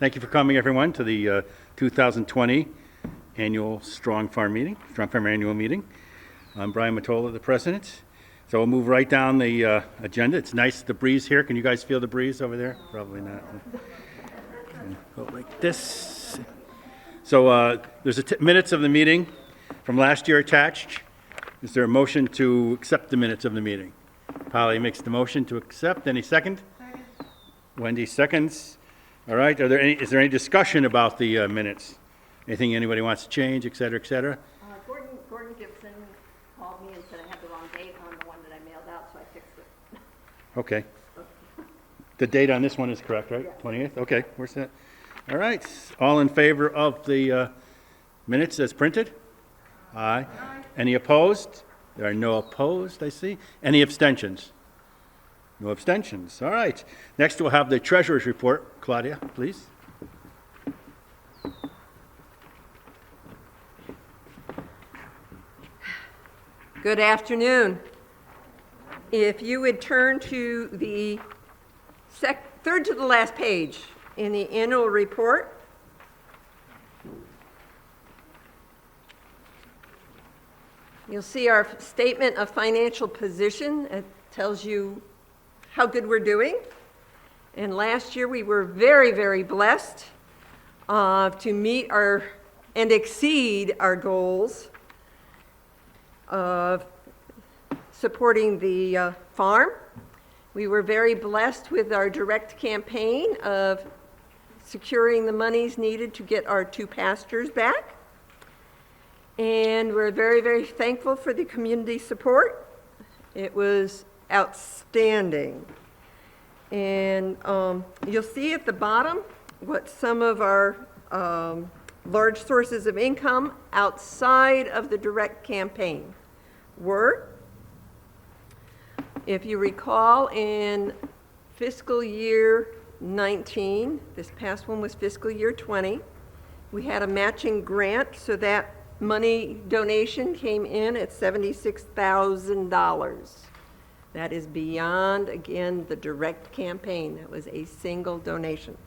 Thank you for coming, everyone, to the 2020 annual Strong Farm Annual Meeting. I'm Brian Matola, the president. So we'll move right down the agenda. It's nice, the breeze here. Can you guys feel the breeze over there? Probably not. Go like this. So there's minutes of the meeting from last year attached. Is there a motion to accept the minutes of the meeting? Polly makes the motion to accept. Any second? Second. Wendy seconds. All right. Is there any discussion about the minutes? Anything anybody wants to change, et cetera, et cetera? Gordon Gibson called me and said I had the wrong date on the one that I mailed out, so I fixed it. Okay. The date on this one is correct, right? Yeah. 28th? Okay. Where's that? All right. All in favor of the minutes as printed? Aye. Aye. Any opposed? There are no opposed, I see. Any abstentions? No abstentions. All right. Next, we'll have the treasurer's report. Claudia, please. Good afternoon. If you would turn to the third to the last page in the annual report. You'll see our statement of financial position. It tells you how good we're doing. And last year we were very, very blessed to meet and exceed our goals of supporting the farm. We were very blessed with our direct campaign of securing the monies needed to get our 2 pastures back. And we're very, very thankful for the community support. It was outstanding. And you'll see at the bottom what some of our large sources of income outside of the direct campaign were. If you recall, in fiscal year 19, this past one was fiscal year 20, we had a matching grant, so that money donation came in at $76,000. That is beyond, again, the direct campaign. That was a single donation.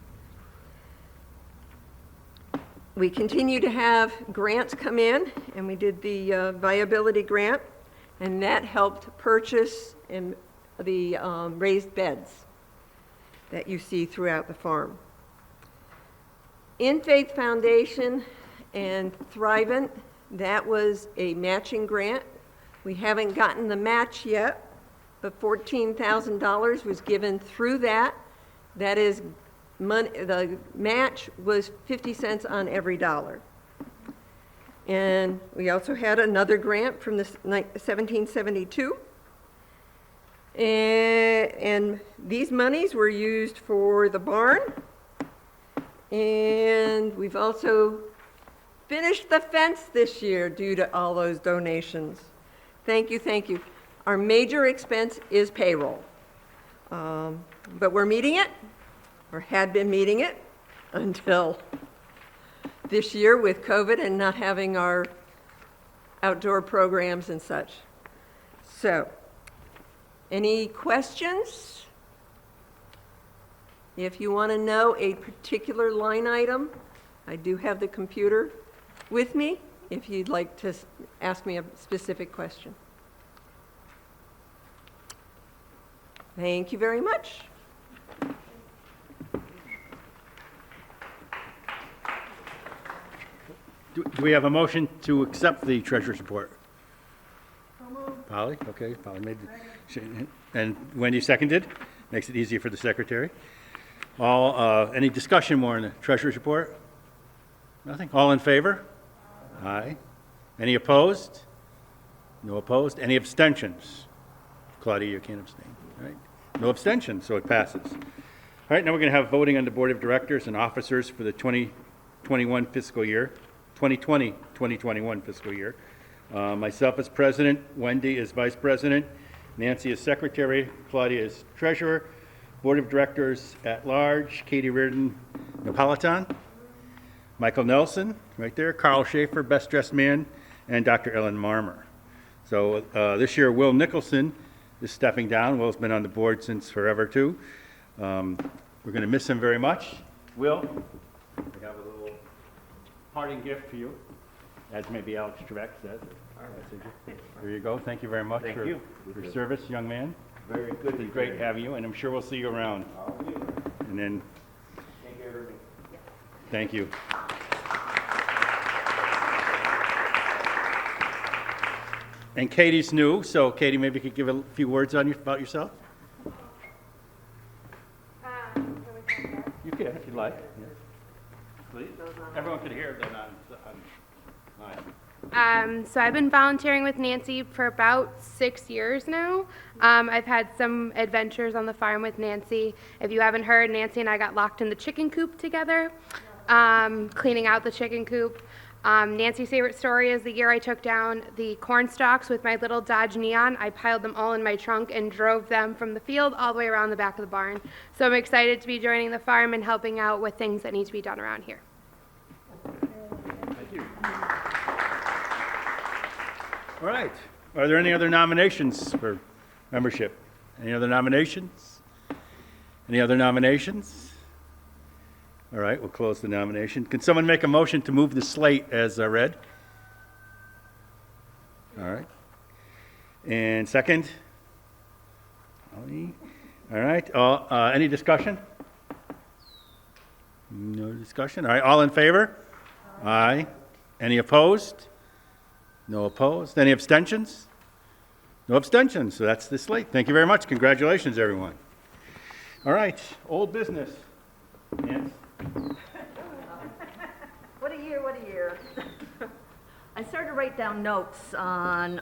We continue to have grants come in, and we did the viability grant, and that helped purchase the raised beds that you see throughout the farm. In Faith Foundation and Thrivent, that was a matching grant. We haven't gotten the match yet, but $14,000 was given through that. That is money, the match was 50 cents on every dollar. And we also had another grant from the 1772. And these monies were used for the barn. And we've also finished the fence this year due to all those donations. Thank you, thank you. Our major expense is payroll. But we're meeting it, or had been meeting it, until this year with COVID and not having our outdoor programs and such. So, any questions? If you want to know a particular line item, I do have the computer with me if you'd like to ask me a specific question. Thank you very much. Do we have a motion to accept the treasurer's report? Polly? Okay, Polly made the, and Wendy seconded. Makes it easier for the secretary. Any discussion more on the treasurer's report? Nothing? All in favor? Aye. Any opposed? No opposed. Any abstentions? Claudia, you can't abstain, right? No abstentions, so it passes. All right, now we're going to have voting on the board of directors and officers for the 2021 fiscal year. 2020-2021 fiscal year. Myself as president, Wendy is vice president, Nancy is secretary, Claudia is treasurer, board of directors at large, Katie Reardon Napolitan, Michael Nelson, right there, Carl Schaefer, best dressed man, and Dr. Ellen Marmer. So this year, Will Nicholson is stepping down. Will's been on the board since forever too. We're going to miss him very much. Will, we have a little parting gift for you, as maybe Alex Trebek says. Here you go. Thank you very much Thank for you. your service, young man. Very good. It's been great having you, and I'm sure we'll see you around. And then, thank you. And Katie's new, so Katie, maybe you could give a few words about yourself? You can, if you'd like. Yeah. Please. Everyone could hear them online. So I've been volunteering with Nancy for about 6 years now. I've had some adventures on the farm with Nancy. If you haven't heard, Nancy and I got locked in the chicken coop together, cleaning out the chicken coop. Nancy's favorite story is the year I took down the corn stalks with my little Dodge Neon. I piled them all in my trunk and drove them from the field all the way around the back of the barn. So I'm excited to be joining the farm and helping out with things that need to be done around here. Thank you. All right. Are there any other nominations for membership? Any other nominations? Any other nominations? All right, we'll close the nomination. Can someone make a motion to move the slate as read? All right. And second? Ollie. All right. Any discussion? No discussion. All right, all in favor? Aye. Any opposed? No opposed. Any abstentions? No abstentions. So that's the slate. Thank you very much. Congratulations, everyone. All right, old business. Yes. What a year, what a year. I started to write down notes on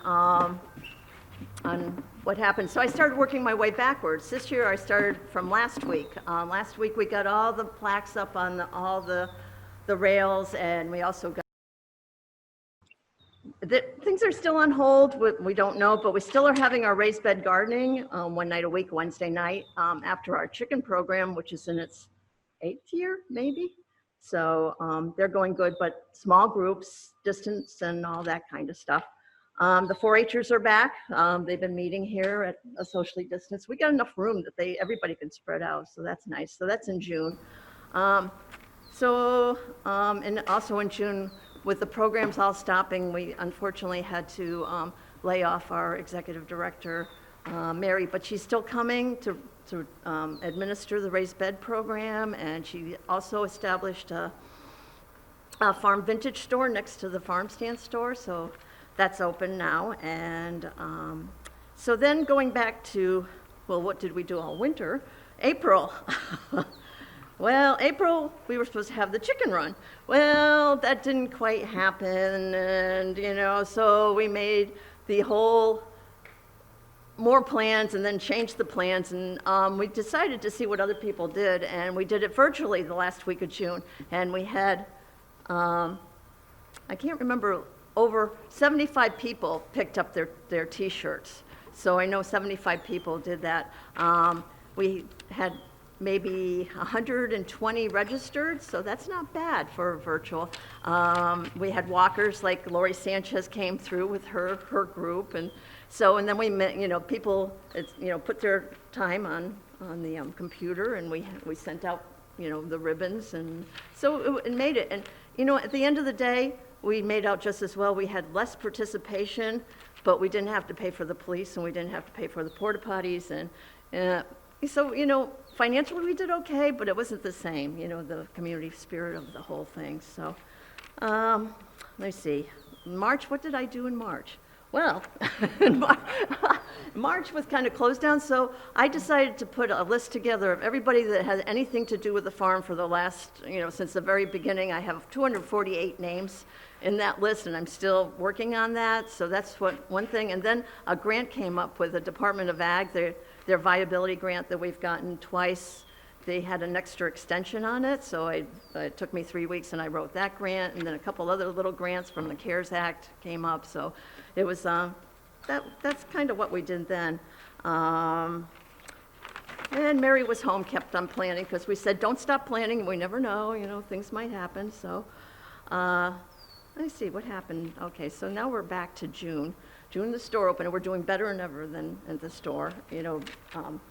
what happened. So I started working my way backwards. This year I started from last week. Last week we got all the plaques up on all the rails, and we also got things are still on hold. We don't know, but we still are having our raised bed gardening one night a week, Wednesday night, after our chicken program, which is in its 8th year, maybe. So they're going good, but small groups, distance and all that kind of stuff. The 4-Hers are back. They've been meeting here at a socially distanced. We got enough room that everybody can spread out, so that's nice. So that's in June. And also in June, with the programs all stopping, we unfortunately had to lay off our executive director, Mary, but she's still coming to administer the raised bed program, and she also established a farm vintage store next to the farm stand store, so that's open now. And so then going back to, well, what did we do all winter? April. Well, April, we were supposed to have the chicken run. Well, that didn't quite happen, and, so we made the whole more plans and then changed the plans, and we decided to see what other people did, and we did it virtually the last week of June, and we had, I can't remember, over 75 people picked up their T-shirts. So I know 75 people did that. We had maybe 120 registered, so that's not bad for virtual. We had walkers, like Lori Sanchez came through with her group, and then we met, people, put their time on the computer, and we sent out, the ribbons, and so it made it. And at the end of the day, we made out just as well. We had less participation, but we didn't have to pay for the police, and we didn't have to pay for the porta potties, and so, financially we did okay, but it wasn't the same, the community spirit of the whole thing. So, let's see. March, what did I do in March? Well, March was kind of closed down, so I decided to put a list together of everybody that had anything to do with the farm for the last, since the very beginning. I have 248 names in that list, and I'm still working on that. So that's one thing. And then a grant came up with the Department of Ag, their viability grant that we've gotten twice. They had an extra extension on it, so it took me 3 weeks, and I wrote that grant, and then a couple other little grants from the CARES Act came up. So it was that's kind of what we did then. And Mary was home, kept on planning, because we said don't stop planning. We never know, things might happen. So let's see what happened. Okay, so now we're back to June. June, the store opened, and we're doing better than ever than at the store.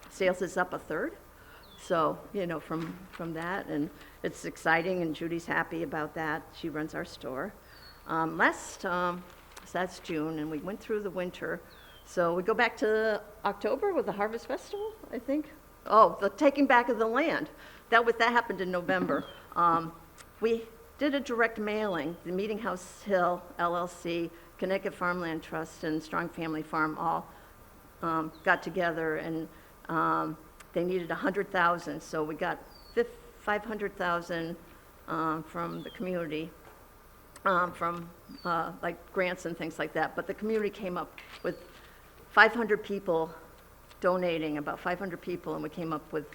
Sales is up 1/3. So, from that, and it's exciting, and Judy's happy about that. She runs our store. So that's June, and we went through the winter. So we go back to October with the Harvest Festival, I think. Oh, the taking back of the land. That happened in November. We did a direct mailing. The Meeting House Hill LLC, Connecticut Farmland Trust, and Strong Family Farm all got together, and they needed 100,000. So we got 500,000 from the community, from like grants and things like that. But the community came up with 500 people donating, about 500 people, and we came up with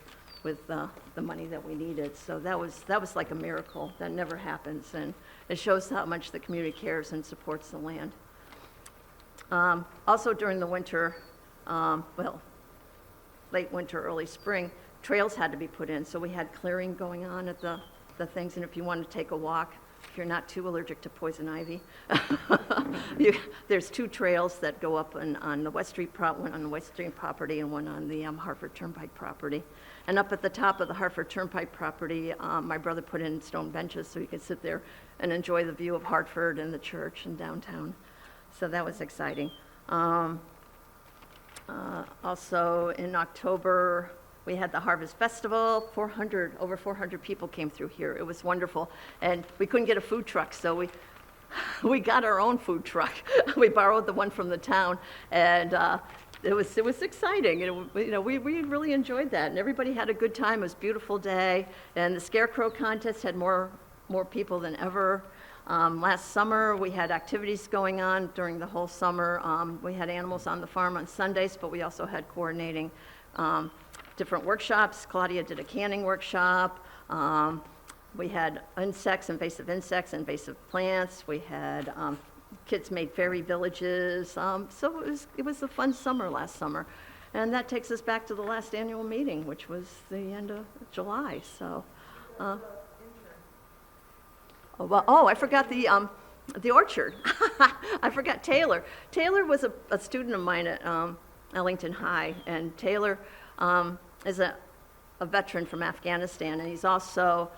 the money that we needed. So that was like a miracle. That never happens, and it shows how much the community cares and supports the land. Also during the winter, late winter, early spring, trails had to be put in. So we had clearing going on at the things, and if you want to take a walk, if you're not too allergic to poison ivy, there's 2 trails that go up on the West Street one on the West Street property and one on the Hartford Turnpike property. And up at the top of the Hartford Turnpike property, my brother put in stone benches so you could sit there and enjoy the view of Hartford and the church and downtown. So that was exciting. Also in October, we had the Harvest Festival. Over 400 people came through here. It was wonderful. And we couldn't get a food truck, so we got our own food truck. We borrowed the one from the town, and it was exciting. We really enjoyed that, and everybody had a good time. It was a beautiful day, and the Scarecrow contest had more people than ever. Last summer, we had activities going on during the whole summer. We had animals on the farm on Sundays, but we also had coordinating different workshops. Claudia did a canning workshop. We had invasive insects, invasive plants. We had kids made fairy villages. So it was a fun summer last summer. And that takes us back to the last annual meeting, which was the end of July. So, I forgot the orchard. I forgot Taylor. Taylor was a student of mine at Ellington High, and Taylor is a veteran from Afghanistan, and he's also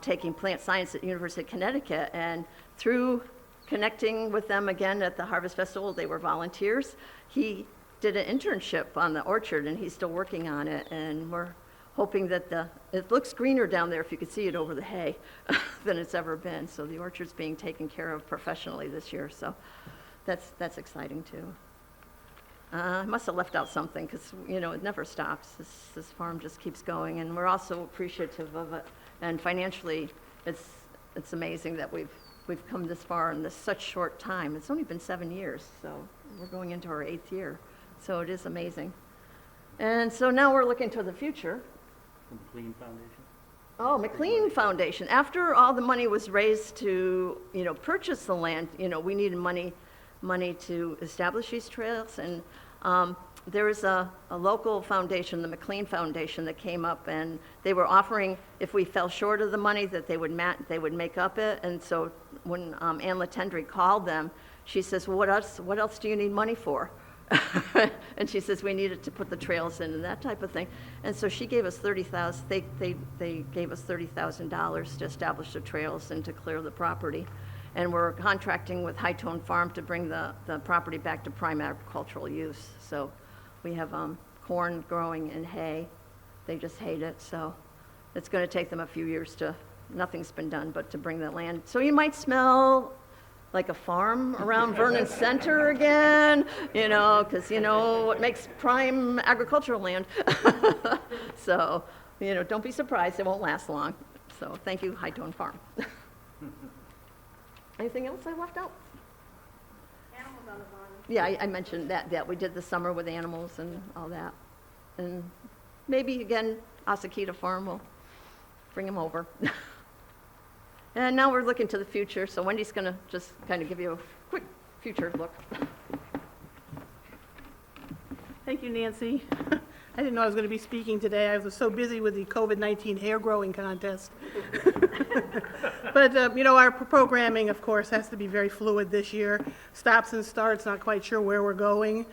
taking plant science at University of Connecticut. And through connecting with them again at the Harvest Festival, they were volunteers. He did an internship on the orchard, and he's still working on it. And we're hoping that it looks greener down there if you could see it over the hay than it's ever been. So the orchard's being taken care of professionally this year. So that's exciting too. I must have left out something because, it never stops. This farm just keeps going, and we're also appreciative of it. And financially, it's amazing that we've come this far in such short time. It's only been 7 years, so we're going into our 8th year. So it is amazing. And so now we're looking to the future. McLean Foundation? Oh, McLean Foundation. After all the money was raised to, purchase the land, we needed money to establish these trails. And there was a local foundation, the McLean Foundation, that came up, and they were offering, if we fell short of the money, that they would make up it. And so when Ann Latendry called them, she says, well, what else do you need money for? And she says, we needed to put the trails in and that type of thing. And so she gave us $30,000. They gave us $30,000 to establish the trails and to clear the property. And we're contracting with High Tone Farm to bring the property back to prime agricultural use. So we have corn growing and hay. They just hate it. So it's going to take them a few years nothing's been done, but to bring the land. So you might smell like a farm around Vernon Center again, because what makes prime agricultural land. So, don't be surprised, it won't last long. So thank you, High Tone Farm. Anything else I left out? Animals on the bottom. Yeah, I mentioned that we did the summer with animals and all that. And maybe again, Asakita Farm will bring them over. And now we're looking to the future, so Wendy's going to just kind of give you a quick future look. Thank you, Nancy. I didn't know I was going to be speaking today. I was so busy with the COVID-19 hair growing contest. But, our programming, of course, has to be very fluid this year. Stops and starts, not quite sure where we're going.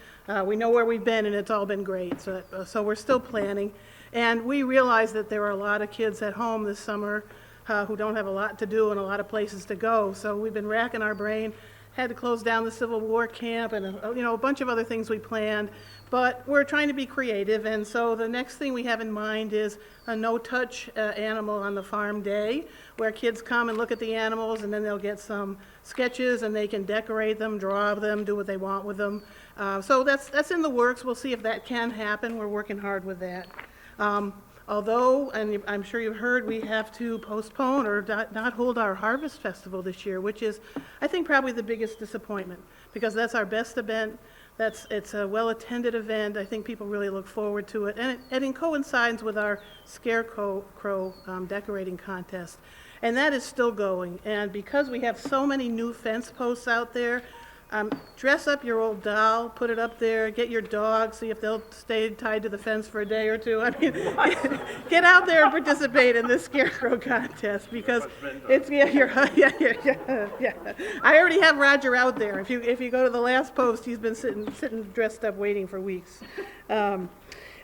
We know where we've been, and it's all been great. So we're still planning. And we realize that there are a lot of kids at home this summer who don't have a lot to do and a lot of places to go. So we've been racking our brain. Had to close down the Civil War camp and a bunch of other things we planned, but we're trying to be creative, and so the next thing we have in mind is a no-touch animal on the farm day, where kids come and look at the animals, and then they'll get some sketches, and they can decorate them, draw them, do what they want with them. So that's in the works. We'll see if that can happen. We're working hard with that. Although, and I'm sure you've heard, we have to postpone or not hold our Harvest Festival this year, which is, I think, probably the biggest disappointment, because that's our best event. It's a well-attended event. I think people really look forward to it, and it coincides with our Scarecrow decorating contest, and that is still going. And because we have so many new fence posts out there, dress up your old doll, put it up there, get your dog, see if they'll stay tied to the fence for a day or two. I mean, get out there and participate in this Scarecrow contest, because it's, yeah. I already have Roger out there. If you go to the last post, he's been sitting dressed up waiting for weeks. And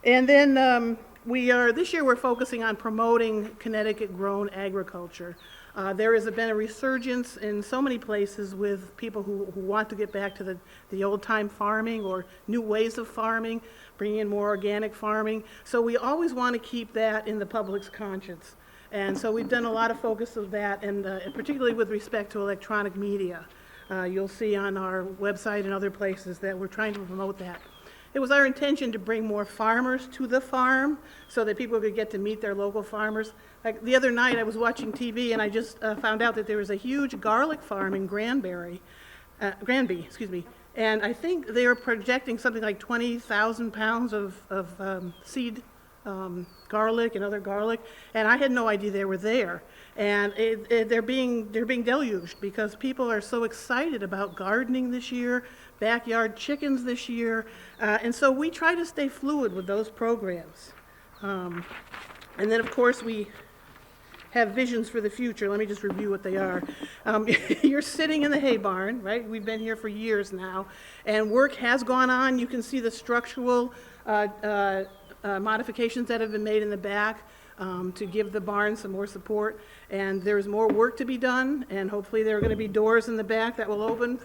then this year we're focusing on promoting Connecticut-grown agriculture. There has been a resurgence in so many places with people who want to get back to the old-time farming or new ways of farming, bringing in more organic farming. So we always want to keep that in the public's conscience. And so we've done a lot of focus of that, and particularly with respect to electronic media. You'll see on our website and other places that we're trying to promote that. It was our intention to bring more farmers to the farm so that people could get to meet their local farmers. Like the other night, I was watching TV and I just found out that there was a huge garlic farm in Granby, and I think they are projecting something like 20,000 pounds of seed garlic and other garlic, and I had no idea they were there. And they're being deluged because people are so excited about gardening this year, backyard chickens this year, and so we try to stay fluid with those programs. And then, of course, we have visions for the future. Let me just review what they are. You're sitting in the hay barn, right? We've been here for years now, and work has gone on. You can see the structural modifications that have been made in the back to give the barn some more support, and there's more work to be done, and hopefully there are going to be doors in the back that will open.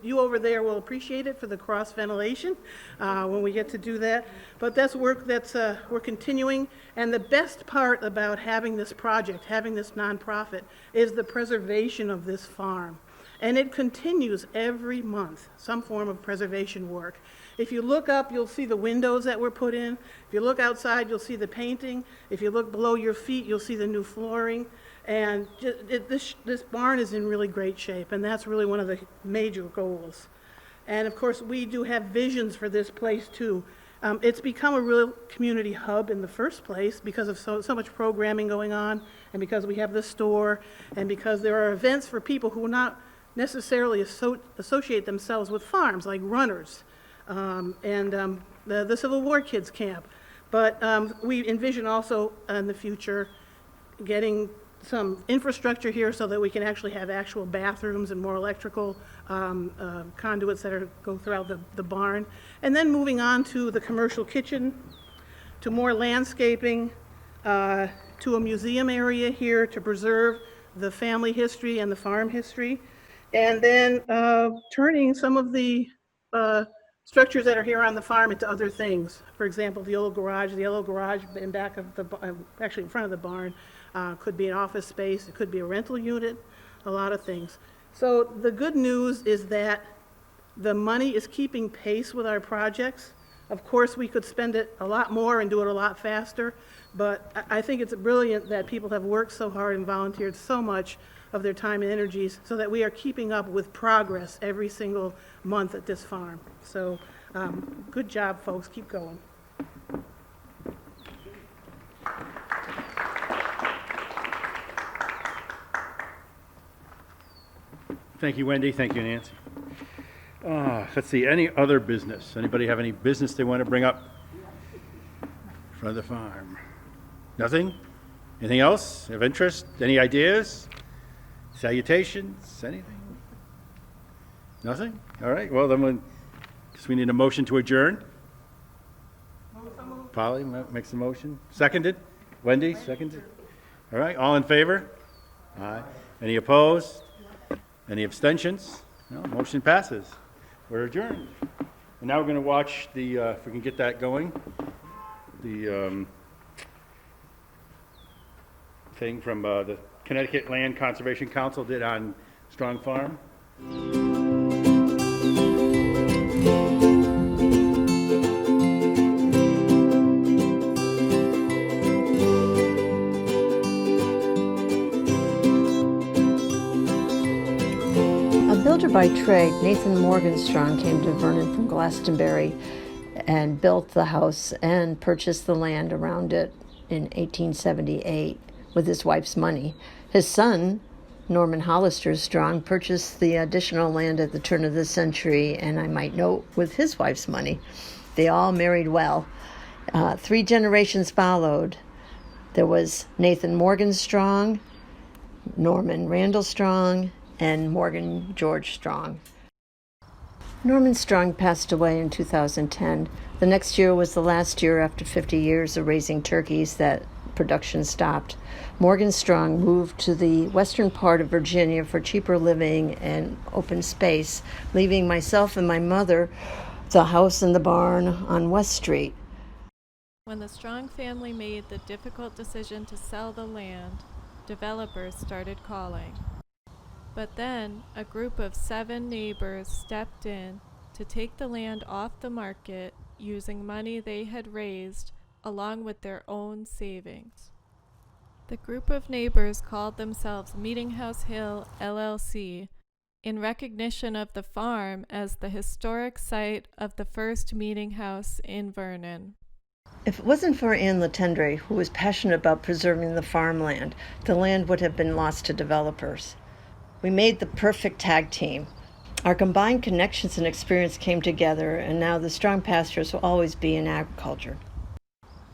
You over there will appreciate it for the cross ventilation when we get to do that, but that's work that's we're continuing. And the best part about having this project, having this nonprofit, is the preservation of this farm, and it continues every month, some form of preservation work. If you look up, you'll see the windows that were put in. If you look outside, you'll see the painting. If you look below your feet, you'll see the new flooring. And this barn is in really great shape, and that's really one of the major goals. And of course, we do have visions for this place too. It's become a real community hub in the first place because of so much programming going on, and because we have the store, and because there are events for people who not necessarily associate themselves with farms, like runners. And the Civil War Kids Camp. But we envision also in the future getting some infrastructure here so that we can actually have actual bathrooms and more electrical conduits that go throughout the barn. And then moving on to the commercial kitchen, to more landscaping, to a museum area here to preserve the family history and the farm history. And then turning some of the structures that are here on the farm into other things. For example, the yellow garage in back of actually in front of the barn, could be an office space, it could be a rental unit, a lot of things. So the good news is that the money is keeping pace with our projects. Of course, we could spend it a lot more and do it a lot faster, but I think it's brilliant that people have worked so hard and volunteered so much of their time and energies so that we are keeping up with progress every single month at this farm. So good job, folks. Keep going. Thank you, Wendy. Thank you, Nancy. Let's see, any other business? Anybody have any business they want to bring up? for the farm? Nothing? Anything else of interest? Any ideas? Salutations? Anything? Nothing? All right, well, then guess we need a motion to adjourn. Polly makes the motion. Seconded? Wendy, seconded? All right, all in favor? Aye. Any opposed? Any abstentions? No, motion passes. We're adjourned. And now we're going to watch the, if we can get that going, the thing from the Connecticut Land Conservation Council did on Strong Farm. A builder by trade, Nathan Morgenstrong came to Vernon from Glastonbury and built the house and purchased the land around it in 1878 with his wife's money. His son, Norman Hollister Strong, purchased the additional land at the turn of the century, and I might note, with his wife's money. They all married well. 3 generations followed. There was Nathan Morgenstrong, Norman Randall Strong, and Morgan George Strong. Norman Strong passed away in 2010. The next year was the last year after 50 years of raising turkeys that production stopped. Morgan Strong moved to the western part of Virginia for cheaper living and open space, leaving myself and my mother the house and the barn on West Street. When the Strong family made the difficult decision to sell the land, developers started calling. But then a group of 7 neighbors stepped in to take the land off the market using money they had raised along with their own savings. The group of neighbors called themselves Meeting House Hill LLC in recognition of the farm as the historic site of the first meeting house in Vernon. If it wasn't for Anne Latendre, who was passionate about preserving the farmland, the land would have been lost to developers. We made the perfect tag team. Our combined connections and experience came together, and now the Strong pastures will always be in agriculture.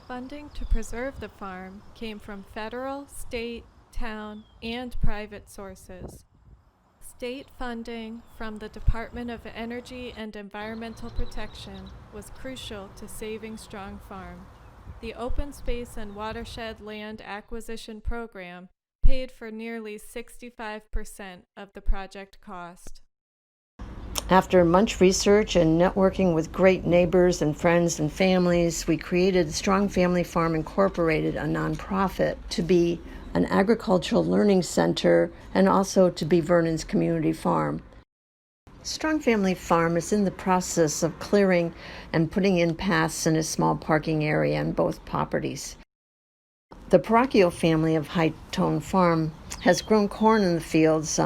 Funding to preserve the farm came from federal, state, town, and private sources. State funding from the Department of Energy and Environmental Protection was crucial to saving Strong Farm. The Open Space and Watershed Land Acquisition Program paid for nearly 65% of the project cost. After much research and networking with great neighbors and friends and families, we created Strong Family Farm Incorporated, a nonprofit, to be an agricultural learning center and also to be Vernon's community farm. Strong Family Farm is in the process of clearing and putting in paths in a small parking area on both properties. The Parochial family of High Tone Farm has grown corn in the fields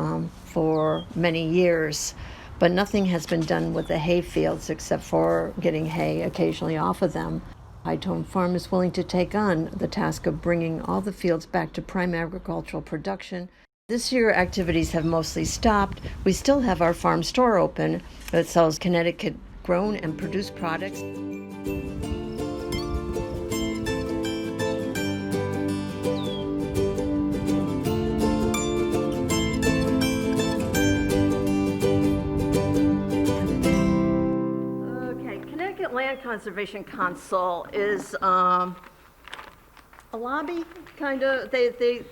for many years, but nothing has been done with the hay fields except for getting hay occasionally off of them. High Tone Farm is willing to take on the task of bringing all the fields back to prime agricultural production. This year, activities have mostly stopped. We still have our farm store open that sells Connecticut grown and produced products. Land Conservation Council is a lobby, kind of. They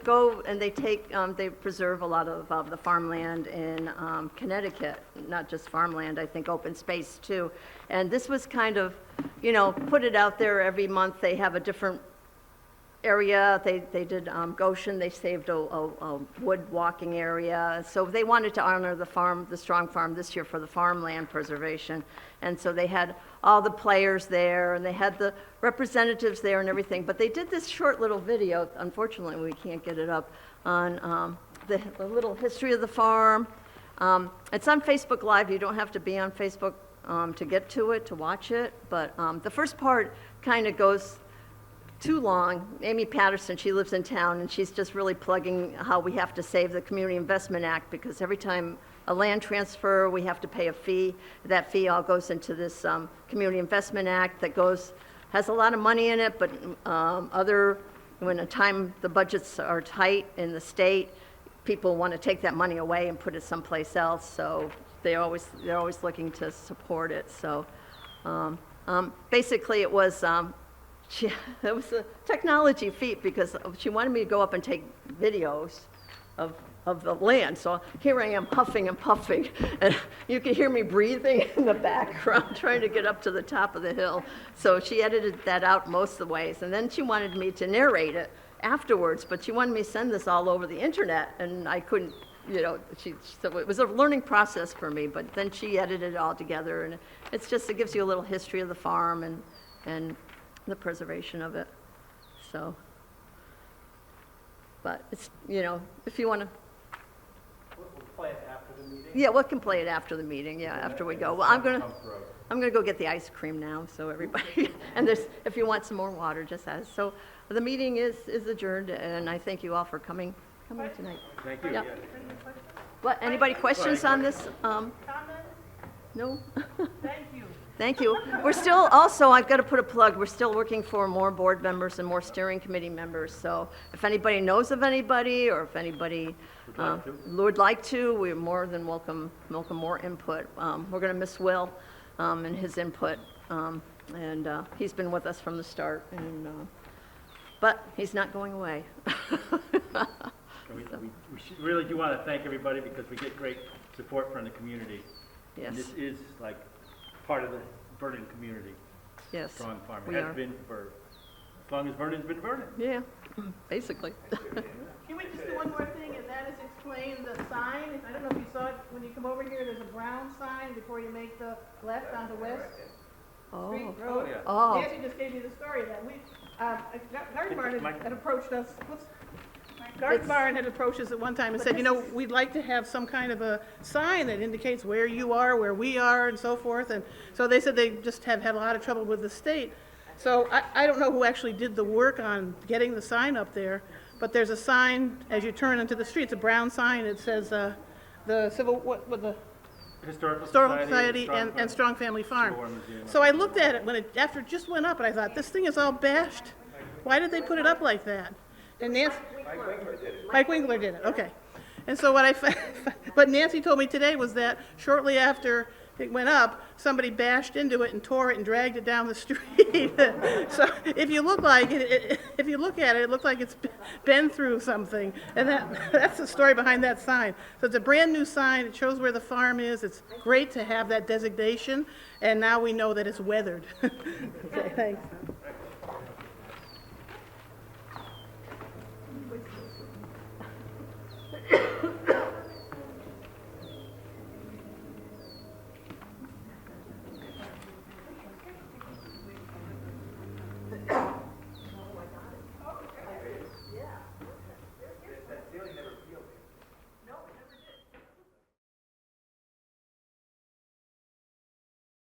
go and they take, they preserve a lot of the farmland in Connecticut, not just farmland, I think open space too. And this was kind of, you know, put it out there every month. They have a different area. They did Goshen. They saved a wood walking area. So they wanted to honor the Strong Farm this year for the farmland preservation. And so they had all the players there, and they had the representatives there and everything. But they did this short little video. Unfortunately, we can't get it up on the little history of the farm. It's on Facebook Live. You don't have to be on Facebook to get to it, to watch it. But the first part kind of goes too long. Amy Patterson, she lives in town, and she's just really plugging how we have to save the Community Investment Act, because every time a land transfer, we have to pay a fee. That fee all goes into this Community Investment Act that has a lot of money in it, but when the budgets are tight in the state, people want to take that money away and put it someplace else, so they're always looking to support it, so. Basically, it was a technology feat because she wanted me to go up and take videos of the land. So here I am huffing and puffing, and you can hear me breathing in the background trying to get up to the top of the hill. So she edited that out most of the ways, and then she wanted me to narrate it afterwards, but she wanted me to send this all over the internet, and I couldn't, so it was a learning process for me, but then she edited it all together, and it gives you a little history of the farm and the preservation of it, so. But it's, if you want to. We'll play it after the meeting. Yeah, we can play it after the meeting, after we go. Well, I'm gonna go get the ice cream now, so everybody, and if you want some more water, just ask. So the meeting is adjourned, and I thank you all for coming tonight. Thank you. Yeah. What, anybody questions on this? No? Thank you. Thank you. We're still, also, I've got to put a plug, we're still working for more board members and more steering committee members, so if anybody knows of anybody, or if anybody would like to, we're more than welcome more input. We're going to miss Will and his input, and he's been with us from the start, but he's not going away. We really do want to thank everybody because we get great support from the community. Yes. And this is like part of the Vernon community, Yes. Strong Farm. We It has are. been for as long as Vernon's been Vernon. Yeah, basically. Can we just do one more thing, and that is explain the sign? I don't know if you saw it, when you come over here, there's a brown sign before you make the left onto West Street Oh, Road. yeah. Oh. Nancy just gave me the story of that. Garden Barn had approached us, Garden Barn had approached us at one time and said, we'd like to have some kind of a sign that indicates where you are, where we are, and so forth. And so they said they just have had a lot of trouble with the state. So I don't know who actually did the work on getting the sign up there, but there's a sign as you turn into the street. It's a brown sign. It says the Historical Society and Strong Family Farm. War Museum. So I looked at it after it just went up, and I thought, this thing is all bashed. Why did they put it up like that? And Nancy, Mike Winkler did it. Okay. And so what Nancy told me today was that shortly after it went up, somebody bashed into it and tore it and dragged it down the street. So if you look at it, it looks like it's been through something. And that's the story behind that sign. So it's a brand new sign. It shows where the farm is. It's great to have that designation. And now we know that it's weathered. Okay, thanks.